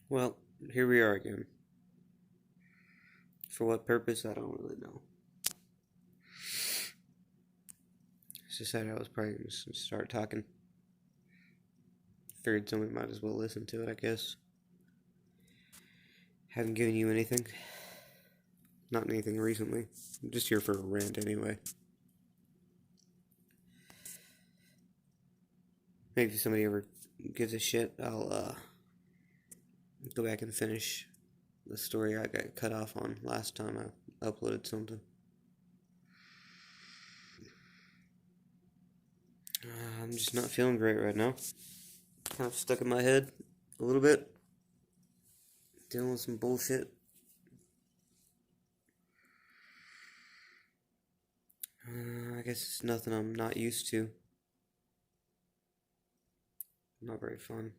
Well, here we are again. For what purpose, I don't really know. Just decided I was probably going to start talking. Figured somebody might as well listen to it, I guess. Haven't given you anything. Not anything recently. I'm just here for a rant anyway. Maybe if somebody ever gives a shit, I'll go back and finish the story I got cut off on last time I uploaded something. I'm just not feeling great right now. Kind of stuck in my head a little bit. Dealing with some bullshit. I guess it's nothing I'm not used to. Not very fun.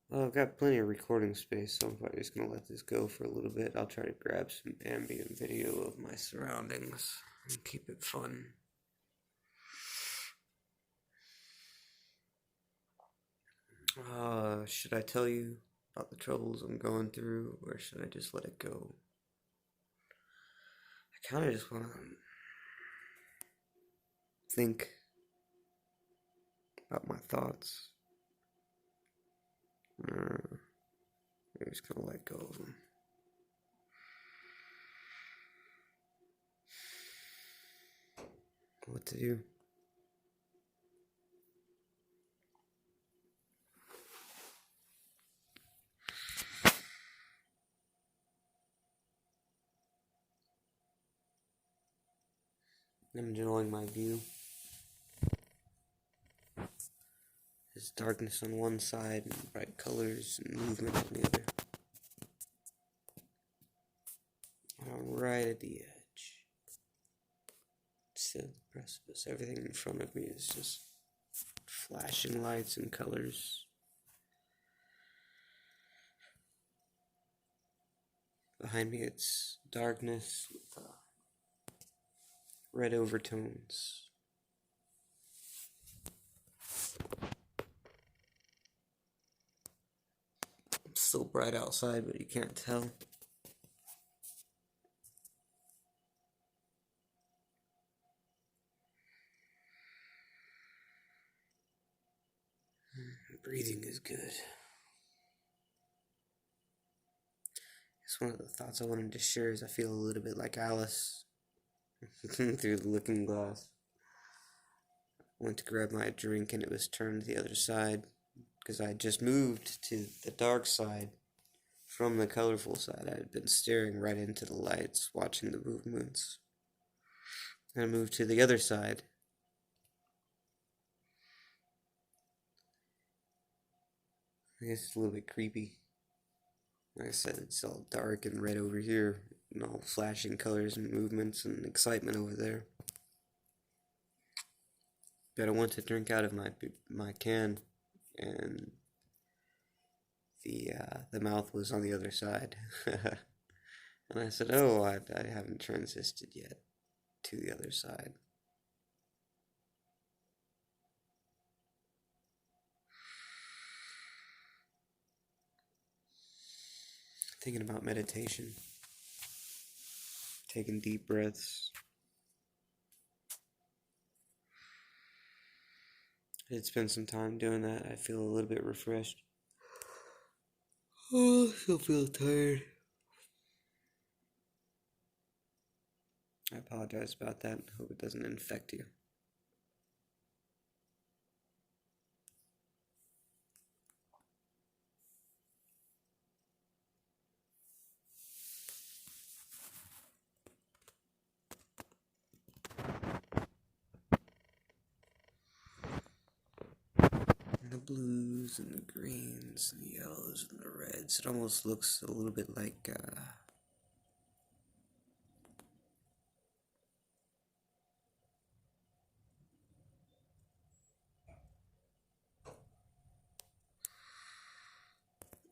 Well, I've got plenty of recording space, so I'm probably just going to let this go for a little bit. I'll try to grab some ambient video of my surroundings and keep it fun. Should I tell you about the troubles I'm going through, or should I just let it go? I kind of just want to think about my thoughts. Maybe just kind of let go of them. What to do? I'm enjoying my view. There's darkness on one side and bright colors and movement on the other. And I'm right at the edge. It's the precipice. Everything in front of me is just flashing lights and colors. Behind me it's darkness with red overtones. It's so bright outside, but you can't tell. Breathing is good. It's one of the thoughts I wanted to share is I feel a little bit like Alice through the looking glass. I went to grab my drink and it was turned to the other side because I had just moved to the dark side from the colorful side. I had been staring right into the lights, watching the movements. And I moved to the other side. I guess it's a little bit creepy. Like I said, it's all dark and red over here, and all flashing colors and movements and excitement over there. But I want to drink out of my can, and the mouth was on the other side. And I said, "Oh, I haven't transisted yet to the other side." Thinking about meditation, taking deep breaths. I did spend some time doing that. I feel a little bit refreshed. Oh, I still feel tired. I apologize about that. Hope it doesn't infect you. And the blues and the greens and the yellows and the reds. It almost looks a little bit like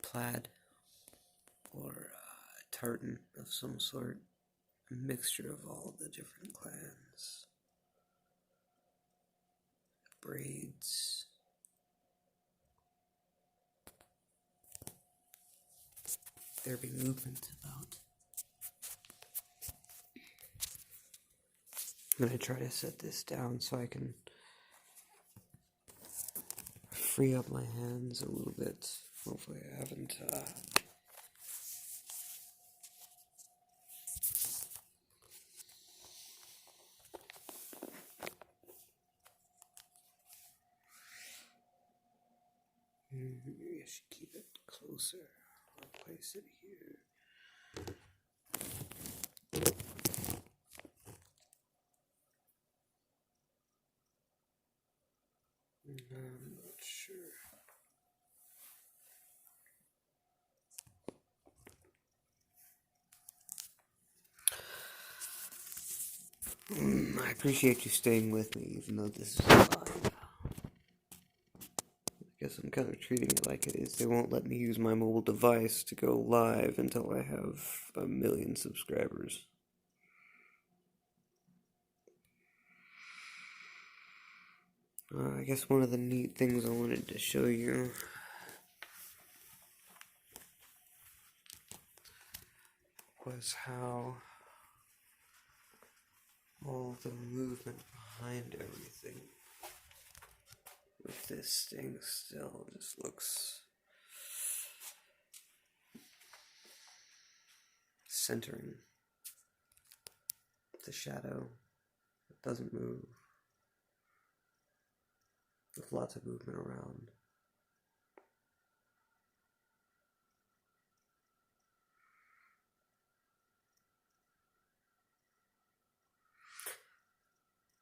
plaid or tartan of some sort. A mixture of all the different clans. braids. There be movement about. I'm gonna try to set this down so I can free up my hands a little bit. Hopefully I haven't maybe I should keep it closer. I'll place it here. I'm not sure. I appreciate you staying with me, even though this is live. I guess I'm kind of treating it like it is. They won't let me use my mobile device to go live until I have 1 million subscribers. I guess one of the neat things I wanted to show you was how all the movement behind everything with this staying still just looks centering the shadow. It doesn't move. With lots of movement around.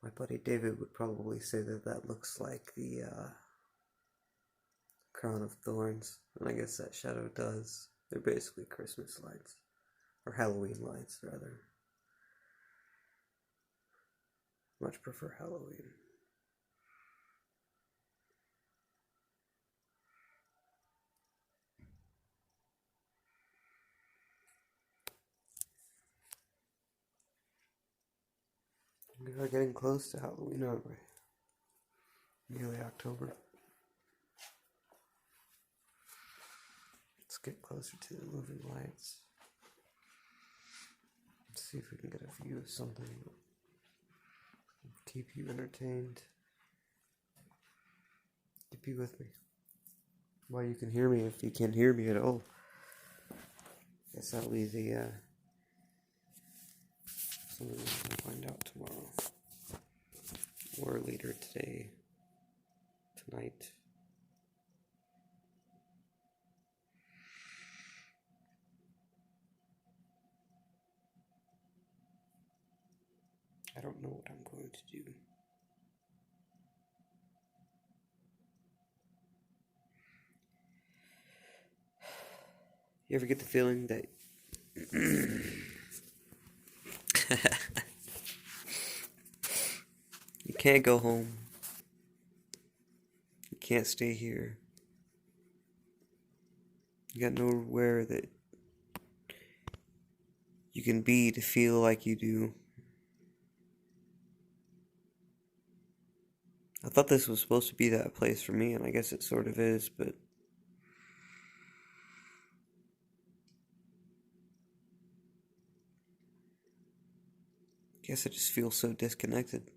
My buddy David would probably say that that looks like the crown of thorns, and I guess that shadow does. They're basically Christmas lights, or Halloween lights, rather. Much prefer Halloween. We are getting close to Halloween, aren't we? Nearly October. Let's get closer to the moving lights. Let's see if we can get a view of something. Keep you entertained. Keep you with me. Well, you can hear me if you can't hear me at all. Guess that'll be the something we'll find out tomorrow. Or later today. Tonight. I don't know what I'm going to do. You ever get the feeling that you can't go home? You can't stay here. You got nowhere that you can be to feel like you do. I thought this was supposed to be that place for me, and I guess it sort of is, but I guess I just feel so disconnected.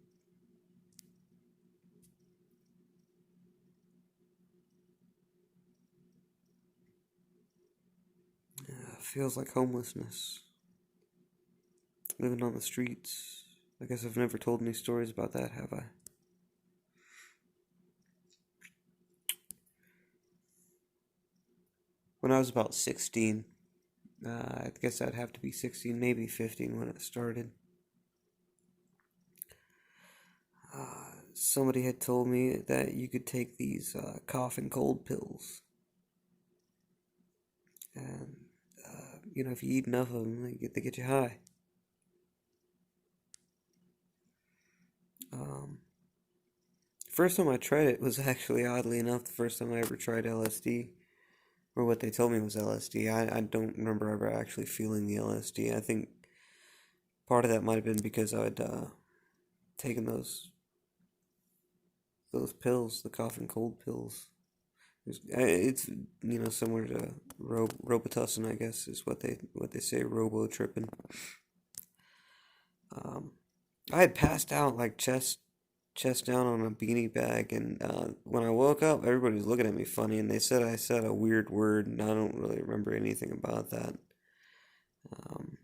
Feels like homelessness. Living on the streets. I guess I've never told any stories about that, have I? When I was about 16, I guess I'd have to be 16, maybe 15 when it started. Somebody had told me that you could take these cough and cold pills. And, if you eat enough of them, they get you high. First time I tried it was actually, oddly enough, the first time I ever tried LSD. Or what they told me was LSD. I don't remember ever actually feeling the LSD. I think part of that might have been because I'd taken those those pills, the cough and cold pills. It's similar to Robitussin, I guess is what they say, Robotrippin. Um, I had passed out like chest down on a beanie bag, and when I woke up, everybody was looking at me funny, and they said I said a weird word, and I don't really remember anything about that. Um,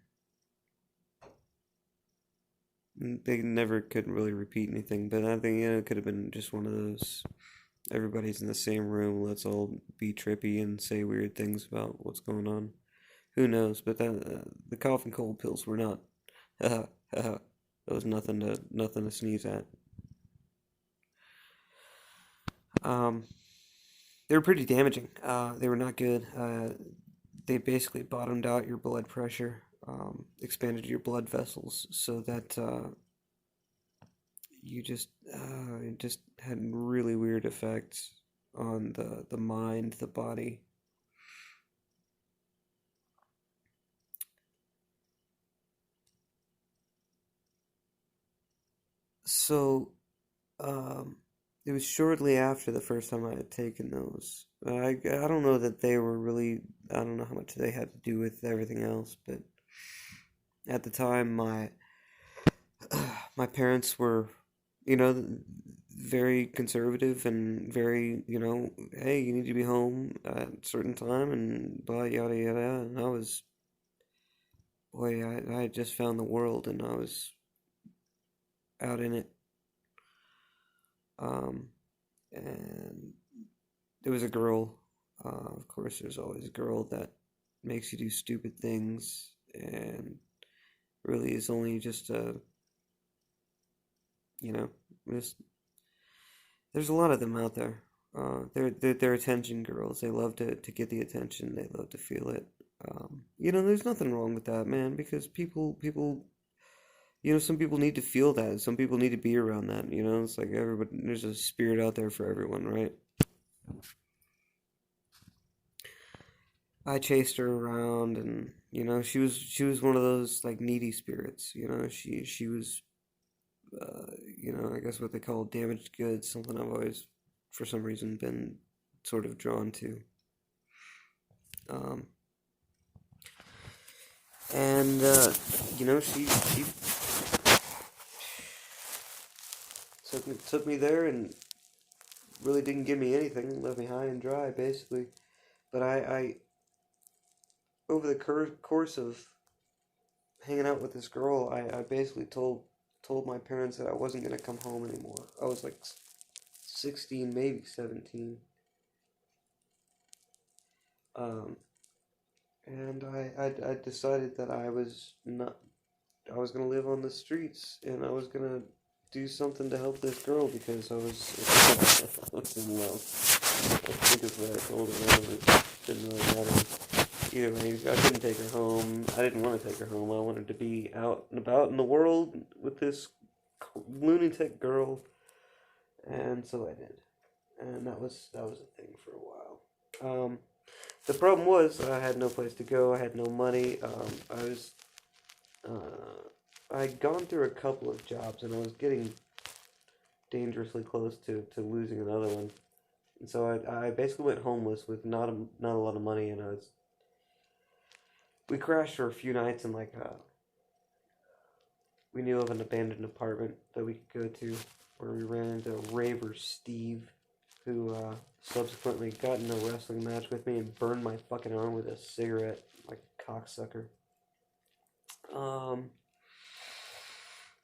they never could really repeat anything, but I think it could have been just one of those. Everybody's in the same room. Let's all be trippy and say weird things about what's going on. Who knows? But the cough and cold pills were not. That was nothing to sneeze at. Um, they were pretty damaging. They were not good. They basically bottomed out your blood pressure, expanded your blood vessels, so that you it just had really weird effects on the mind, the body. So, um, it was shortly after the first time I had taken those. I don't know that they were really, I don't know how much they had to do with everything else, but at the time, my parents were, you know, very conservative and very, hey, you need to be home at a certain time and blah, yada, yada. And boy, I had just found the world and I was out in it. Um, and there was a girl. Of course, there's always a girl that makes you do stupid things and really is only just you know, just there's a lot of them out there. They're attention girls. They love to get the attention. They love to feel it. There's nothing wrong with that, man, because people, some people need to feel that. Some people need to be around that. It's like everybody. There's a spirit out there for everyone, right? I chased her around, and she was one of those like needy spirits. She was, I guess what they call damaged goods. Something I've always, for some reason, been sort of drawn to. Um, and she took me there and really didn't give me anything. Left me high and dry, basically. But I over the course of hanging out with this girl, I basically told my parents that I wasn't gonna come home anymore. I was like 16, maybe 17. Um, and I decided that I was gonna live on the streets, and I was gonna do something to help this girl because I was, I was in love. I think is what I told her. It didn't really matter. Either way, I couldn't take her home. I didn't want to take her home. I wanted to be out and about in the world with this lunatic girl, and so I did. And that was a thing for a while. The problem was I had no place to go. I had no money. I'd gone through a couple of jobs, and I was getting dangerously close to losing another one. And so I basically went homeless with not a lot of money, and we crashed for a few nights in like we knew of an abandoned apartment that we could go to, where we ran into Raver Steve, who subsequently got in a wrestling match with me and burned my fucking arm with a cigarette, like a cocksucker.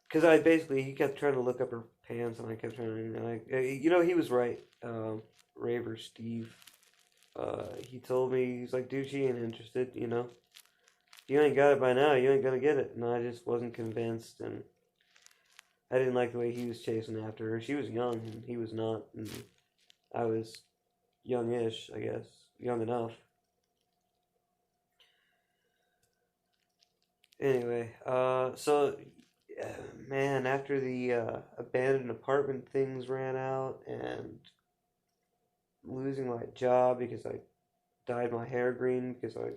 Because he kept trying to look up her pants, and I kept trying to, he was right. Raver Steve, he told me, he's like, dude, she ain't interested, you ain't got it by now, you ain't gonna get it. And I just wasn't convinced, and I didn't like the way he was chasing after her. She was young, and he was not, and I was youngish, I guess, young enough. Anyway, man, after the abandoned apartment things ran out, and losing my job because I dyed my hair green because I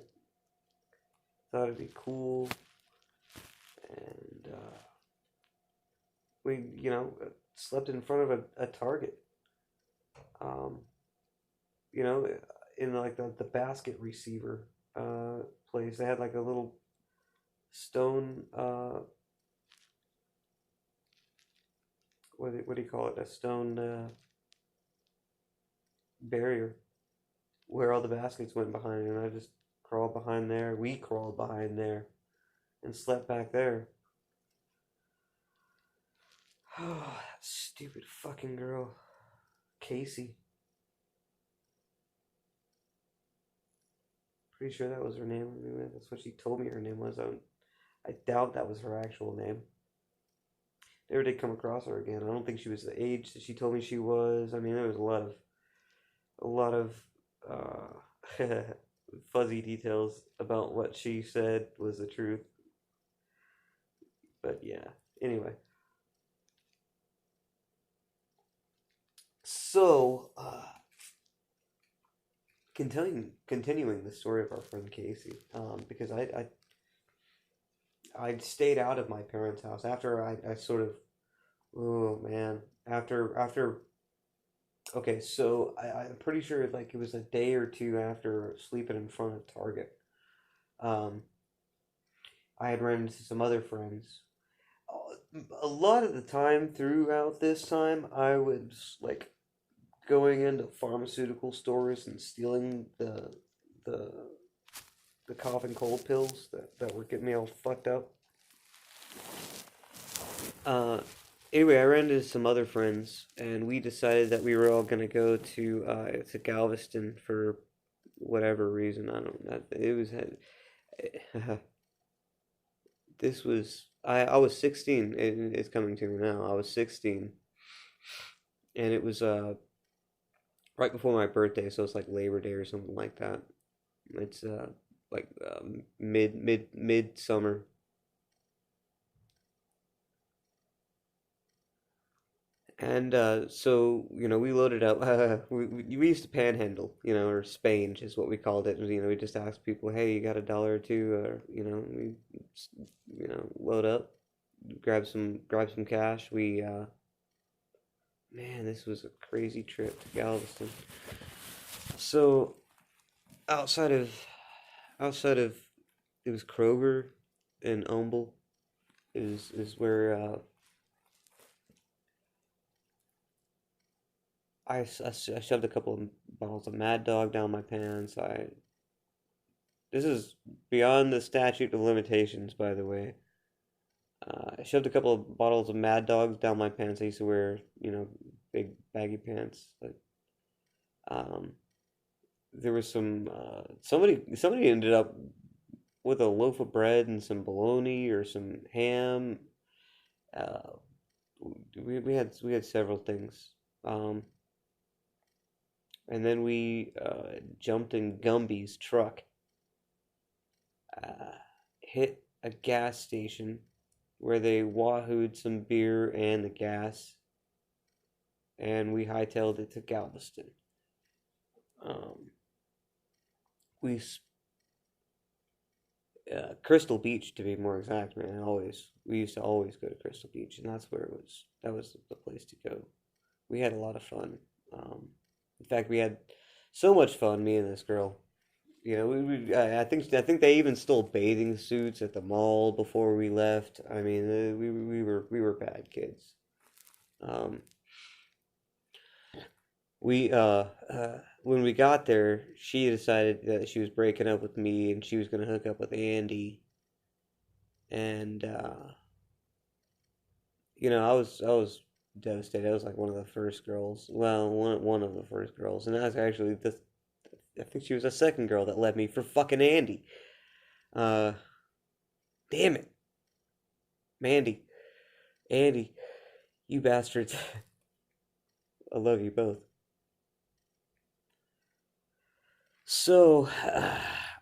thought it'd be cool, and we, slept in front of a Target. Um, you know, in like the basket receiver place, they had like a little stone what do you call it? A stone barrier where all the baskets went behind, and I just crawled behind there. We crawled behind there and slept back there. Oh, that stupid fucking girl, Casey. Pretty sure that was her name. I mean, that's what she told me her name was. I doubt that was her actual name. Never did come across her again. I don't think she was the age that she told me she was. I mean, there was a lot of fuzzy details about what she said was the truth. But yeah. Anyway, so continuing the story of our friend Casey, because I stayed out of my parents' house after I sort of, oh man, after okay, so I'm pretty sure like it was a day or two after sleeping in front of Target. Um, I had run into some other friends. A lot of the time throughout this time, I was like going into pharmaceutical stores and stealing the the cough and cold pills that were getting me all fucked up. Uh, anyway, I ran into some other friends, and we decided that we were all gonna go to Galveston for whatever reason. I don't know. It was this was I was 16. It's coming to me now. I was 16, and it was right before my birthday, so it's like Labor Day or something like that. It's like mid summer. And so, we loaded up. We used to panhandle, or spange is what we called it. We just asked people, hey, you got a dollar or two? Or, we, load up, grab some cash. Man, this was a crazy trip to Galveston. So outside of, outside of, it was Kroger and Humble is where I shoved a couple of bottles of Mad Dog down my pants. This is beyond the statute of limitations, by the way. I shoved a couple of bottles of Mad Dogs down my pants. I used to wear, big baggy pants. But, um, there was somebody ended up with a loaf of bread and some bologna or some ham. Uh, we had several things. Um, and then we jumped in Gumby's truck, uh, hit a gas station where they wahooed some beer and the gas, and we hightailed it to Galveston. Um, we Crystal Beach to be more exact, man. We used to always go to Crystal Beach, and that's where it was. That was the place to go. We had a lot of fun. In fact, we had so much fun, me and this girl. I think they even stole bathing suits at the mall before we left. I mean, we were bad kids. Um, when we got there, she decided that she was breaking up with me and she was gonna hook up with Andy. And I was devastated. I was like one of the first girls. Well, one of the first girls, and that was actually the. I think she was the second girl that led me for fucking Andy. Uh, damn it, Mandy, Andy, you bastards. I love you both. So,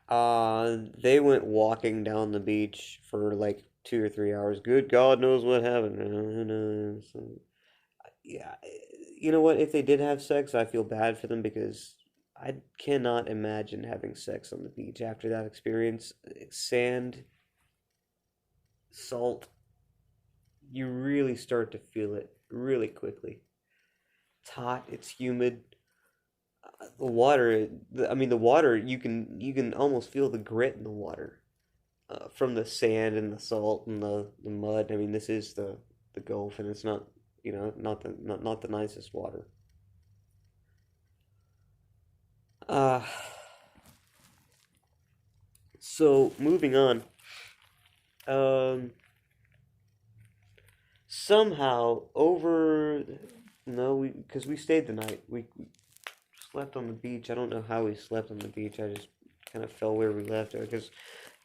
they went walking down the beach for like 2 or 3 hours. Good God knows what happened. Who knows? Yeah, you know what? If they did have sex, I feel bad for them because I cannot imagine having sex on the beach after that experience. Sand, salt, you really start to feel it really quickly. It's hot, it's humid. The water, I mean, the water, you can almost feel the grit in the water from the sand and the salt and the mud. I mean, this is the Gulf, and it's not, not the nicest water. Uh, so moving on. Um, Somehow over, no, because we stayed the night. We slept on the beach. I don't know how we slept on the beach. I just kind of fell where we left it because,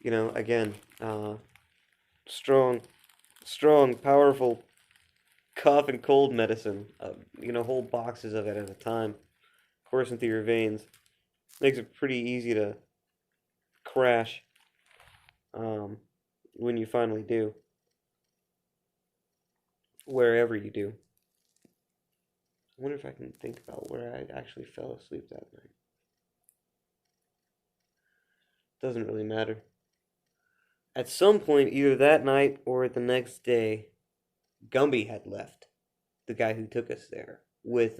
again, strong, strong, powerful cough and cold medicine. Whole boxes of it at a time, coursing through your veins. Makes it pretty easy to crash um, when you finally do, wherever you do. I wonder if I can think about where I actually fell asleep that night. Doesn't really matter. At some point, either that night or the next day, Gumby had left, the guy who took us there, with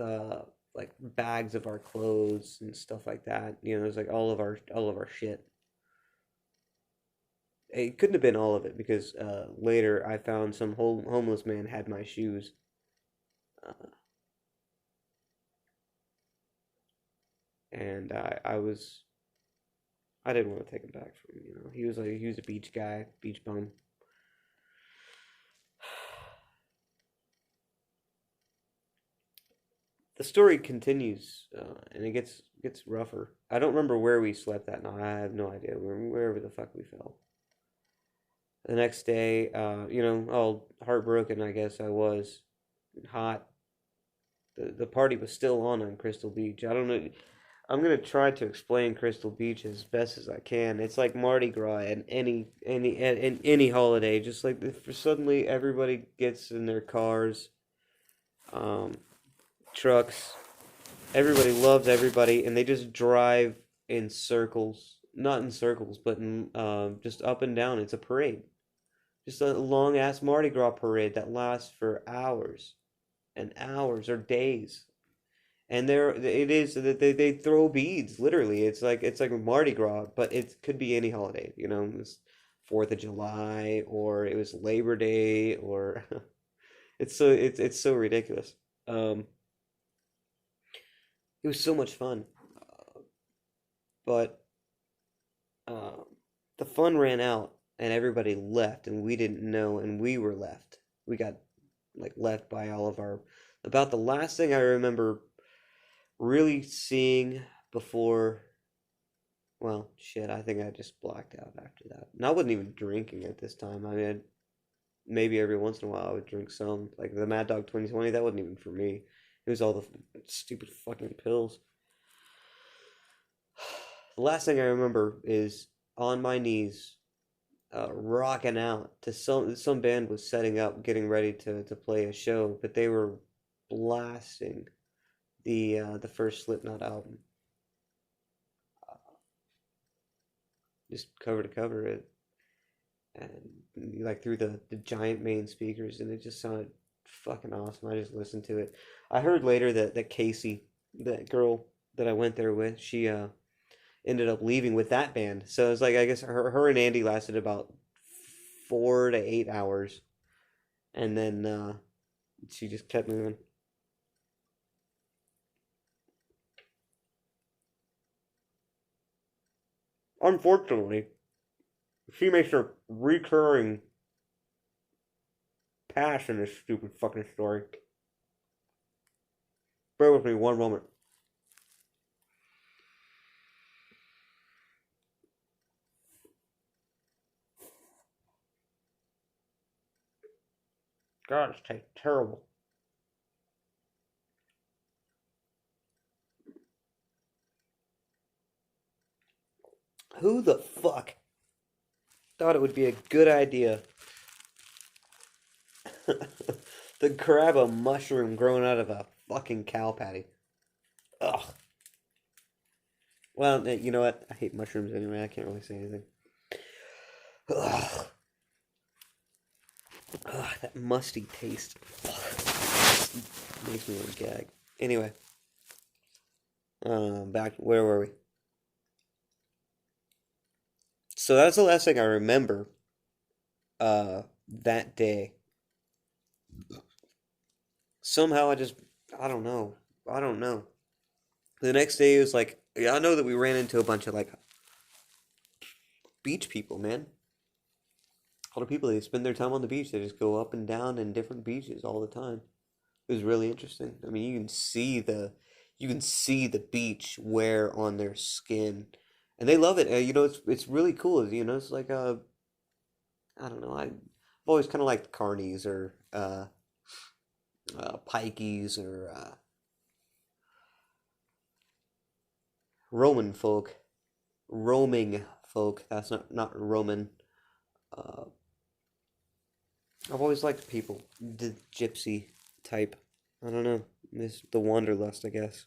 like bags of our clothes and stuff like that. It was like all of our shit. It couldn't have been all of it because later I found some homeless man had my shoes. Uh, and I didn't want to take him back from him. He was a beach guy, beach bum. The story continues, and it gets rougher. I don't remember where we slept that night. I have no idea. Wherever the fuck we fell. The next day, all heartbroken. I guess I was hot. The party was still on Crystal Beach. I don't know. I'm gonna try to explain Crystal Beach as best as I can. It's like Mardi Gras and any holiday. Just like suddenly everybody gets in their cars, um, trucks. Everybody loves everybody, and they just drive in circles. Not in circles, but just up and down. It's a parade. Just a long ass Mardi Gras parade that lasts for hours and hours or days. And it is that they throw beads, literally. It's like Mardi Gras, but it could be any holiday. It's Fourth of July, or it was Labor Day, or it's so ridiculous. Um, it was so much fun, but um, the fun ran out, and everybody left, and we didn't know, and we were left. We got like left by all of our. About the last thing I remember really seeing before, well, shit, I think I just blacked out after that. And I wasn't even drinking at this time. I mean, maybe every once in a while I would drink some. Like the Mad Dog 2020, that wasn't even for me. It was all the stupid fucking pills. The last thing I remember is on my knees, rocking out to some band was setting up, getting ready to play a show, but they were blasting the first Slipknot album, just cover to cover it, and like through the giant main speakers, and it just sounded fucking awesome. I just listened to it. I heard later that Casey, that girl that I went there with, she ended up leaving with that band. So it's like I guess her and Andy lasted about 4 to 8 hours, and then she just kept moving. Unfortunately, she makes a recurring pass in this stupid fucking story. Bear with me one moment. God, this tastes terrible. Who the fuck thought it would be a good idea to grab a mushroom growing out of a fucking cow patty? Ugh. Well, you know what? I hate mushrooms anyway. I can't really say anything. Ugh. Ugh, that musty taste. Ugh. Makes me want to gag. Anyway, Back where were we? So that's the last thing I remember. That day. Somehow I don't know. I don't know. The next day it was like, yeah, I know that we ran into a bunch of like beach people, man. A lot of people, they spend their time on the beach. They just go up and down in different beaches all the time. It was really interesting. I mean, you can see the beach wear on their skin, and they love it. It's really cool. It's like I don't know. I've always kind of liked carnies or pikeys or Roman folk, roaming folk. That's not Roman. Uh, I've always liked people, the gypsy type. I don't know. This the wanderlust, I guess.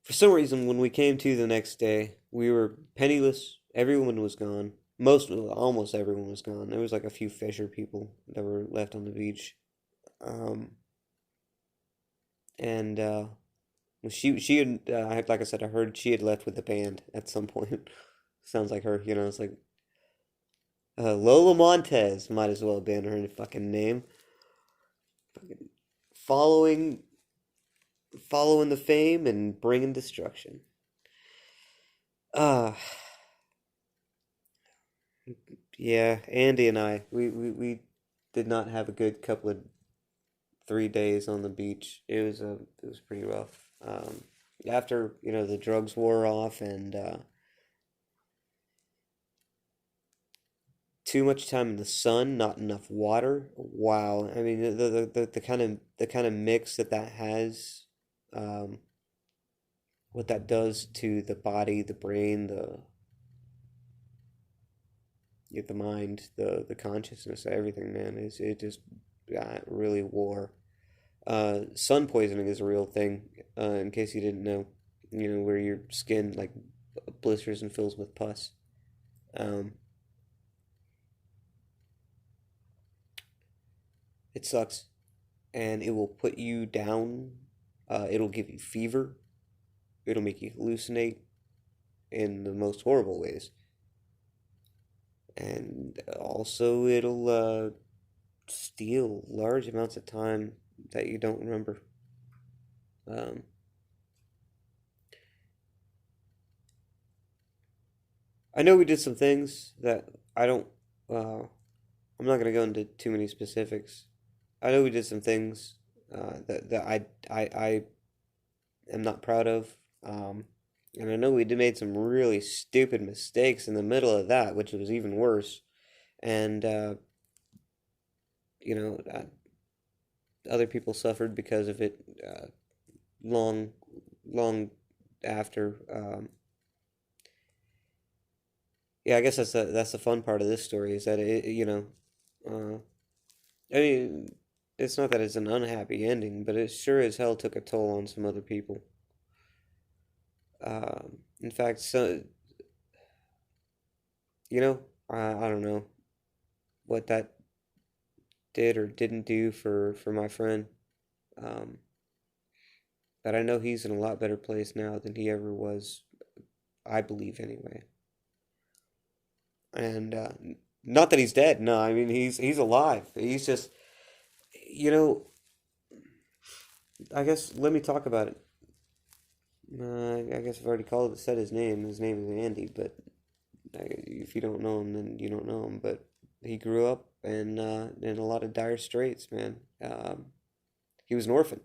For some reason, when we came to the next day, we were penniless. Everyone was gone. Almost everyone was gone. There was like a few fisher people that were left on the beach. Um, and she had, like I said, I heard she had left with the band at some point. Sounds like her, it's like Lola Montez might as well have been her fucking name. Fucking following, following the fame and bringing destruction. Uh, yeah, Andy and I, we did not have a good couple of 3 days on the beach. It was pretty rough. After the drugs wore off and too much time in the sun, not enough water. Wow, I mean the kind of mix that has, um, what that does to the body, the brain, the mind, the consciousness, everything, man. It just got really wore. Sun poisoning is a real thing. In case you didn't know, where your skin like blisters and fills with pus. Um, it sucks, and it will put you down. It'll give you fever. It'll make you hallucinate in the most horrible ways, and also it'll steal large amounts of time that you don't remember. Um, I know we did some things that I don't. Uh, I'm not gonna go into too many specifics. I know we did some things that I am not proud of, and I know we did made some really stupid mistakes in the middle of that, which was even worse. And you know, uh, other people suffered because of it. Long, long after. Yeah, I guess that's the fun part of this story is that uh, I mean, it's not that it's an unhappy ending, but it sure as hell took a toll on some other people. In fact, so I don't know what that did or didn't do for my friend, um, but I know he's in a lot better place now than he ever was. I believe anyway, and not that he's dead. No, I mean he's alive. He's just you know. I guess let me talk about it. I guess I've already said his name. His name is Andy, but if you don't know him, then you don't know him. But he grew up in a lot of dire straits, man. He was an orphan,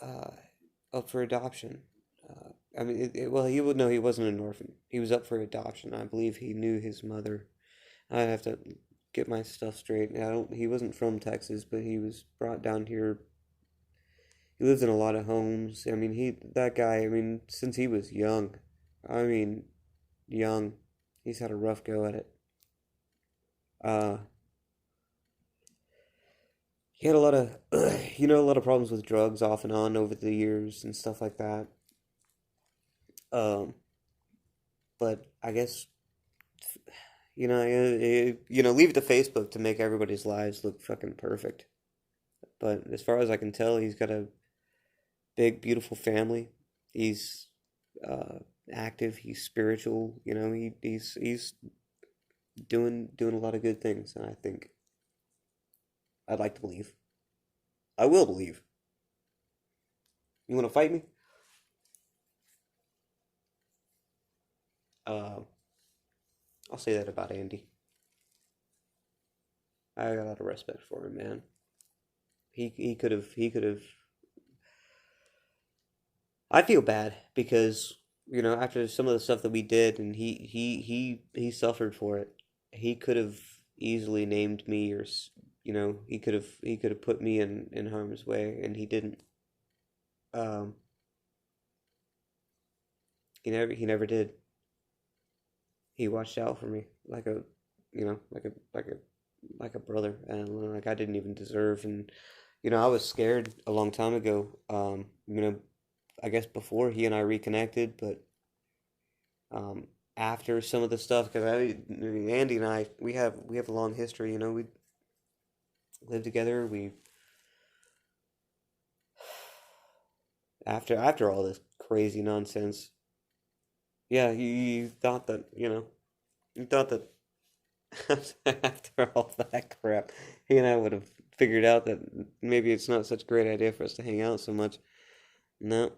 uh, up for adoption. I mean, well, he would know he wasn't an orphan. He was up for adoption. I believe he knew his mother. I have to get my stuff straight. I don't. He wasn't from Texas, but he was brought down here. He lives in a lot of homes. I mean, that guy. I mean, since he was young. I mean, young. He's had a rough go at it. Uh, he had a lot of, a lot of problems with drugs off and on over the years and stuff like that. Um, but I guess leave it to Facebook to make everybody's lives look fucking perfect. But as far as I can tell, he's got a big, beautiful family. He's uh, active. He's spiritual. He's doing a lot of good things, and I think I'd like to believe. I will believe. You want to fight me? Uh, I'll say that about Andy. I got a lot of respect for him, man. He could have. I feel bad because after some of the stuff that we did, and he suffered for it. He could have easily named me, or he could have put me in harm's way, and he didn't. Um, he never did. He watched out for me like a you know like a brother, and like I didn't even deserve. And I was scared a long time ago. I guess before he and I reconnected, but um, after some of the stuff, because Andy and I, we have a long history. We lived together. We after all this crazy nonsense. Yeah, you thought that you thought that after all that crap, he and I would have figured out that maybe it's not such a great idea for us to hang out so much. No.